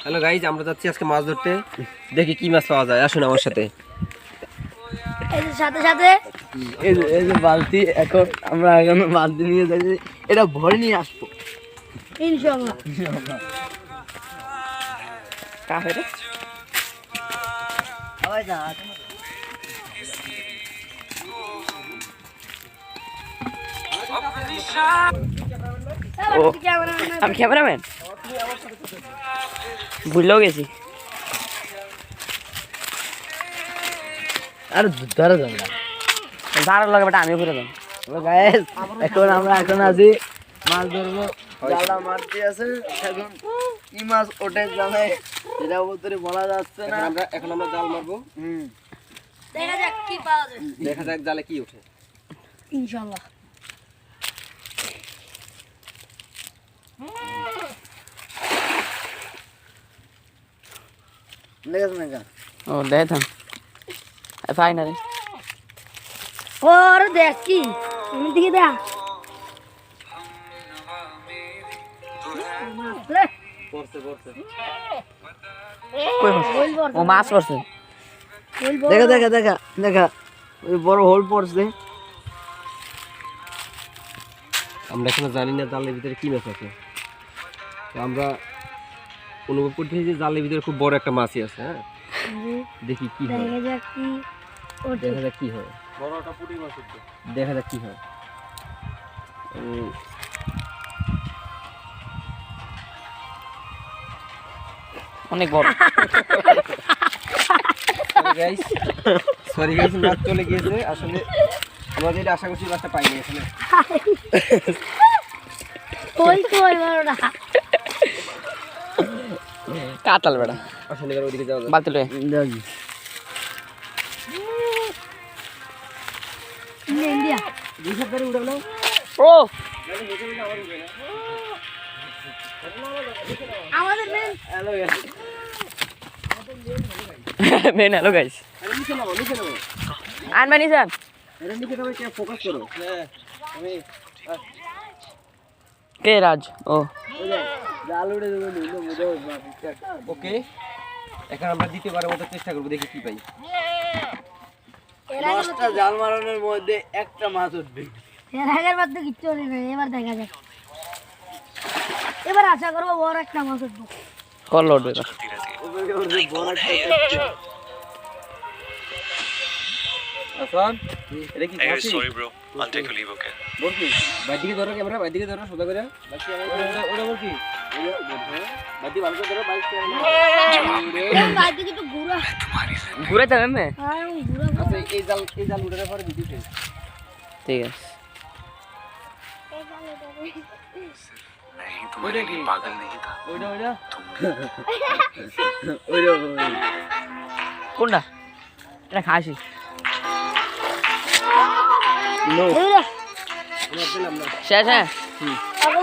Hello guys, আমরা যাচ্ছি আজকে মাছ ধরতে। দেখি কি মাছ পাওয়া যায়, আসুন আমার সাথে। এই যে সাথে সাথে এই যে বালতি, এখন আমরা বালতি নিয়ে যাচ্ছি, এটা ভরে নিয়ে আসবো ইনশাআল্লাহ। কাফে রে আমি ক্যামেরাম্যান ভুলেও গেছি। আর ধরে ধারার লাগে বেটা আমিও ঘুরে যাবো। এখন আমরা আছি মাছ ধরবো, জালটা মারতে আছে। এখন কি মাছ ওঠে জানে সেটা ভিতরে বলা যাচ্ছে না। এখন আমরা জাল মারবো, দেখা যাক কি পাওয়া যায়। দেখা যাক জালে কি ওঠে। ইনশাআল্লাহ। ও দেখতাম ফাইনালি ওর দেখ কি তুমি দিকে দেখ ও মাছ পড়ছে। দেখা দেখা দেখা দেখা ওই বড় হোল পড়ছে। আমরা এখনো জানি না জালের ভিতরে কি মাছ আছে। তো আমরা অনুভব করতেছি যে জালের ভিতরে খুব বড় একটা মাছই আছে। হ্যাঁ, দেখি কি হয়, দেখা যাক কি ওঠে। দেখা যাক কি হয়। বড়টা পুঁটি মাছ, দেখা যাক কি হয়। অনেক বড়। সরি গাইস, মাছ চলে গিয়েছে। আসলে আমরা যেটা আশা করছি মাছটা পাইনি আসলে। কই কই বড়টা কাতাল বেটা। আসলে এবার ওইদিকে যাওয়া যাক। বালতি লয়ে ইন্ডিয়া দুই সব ধরে উড়ালো। ও আমাদের মেন মেন হ্যালো গাইস আরে নিচে নামো, নিচে নামো। আনবানি স্যার আরে নিচে নামো, কে ফোকাস করো। হ্যাঁ, আমি কে রাজ। ও জাল উড়ে দেবো ওকে। এখন আমরা দ্বিতীয়বারের মতো চেষ্টা করবো, দেখি কি পাই। এর আগে 10টা জাল মারানোর মধ্যে একটা মাছ উঠবে। এর আগের বার তো কিচ্ছু হলো না। এবার দেখা যাক, এবার আশা করবো বড় একটা মাছ উঠবো। কল উঠবে না। আসান, এটা কি Hey, Khasi? sorry bro. I'll take a leave, okay? বলকি বাইদিকে ধরো, ক্যামেরা বাইদিকে ধরো, সোজা করে। ওটা বলকি বাইদি ভালো করে ধরো, বাইক বাইরে থেকে একটু ঘুরা। ঘুরে যাবে মে। হ্যাঁ ঘুরা। আচ্ছা, এই জাল উঠানোর পরে দিতে। ঠিক আছে। नहीं, तुम्हारे लिए पागल नहीं था। ওইটা ওইটা কোনটা এটা খাসি। ঘুরা। আমরা পেলাম না। শেষ হ্যাঁ। আগে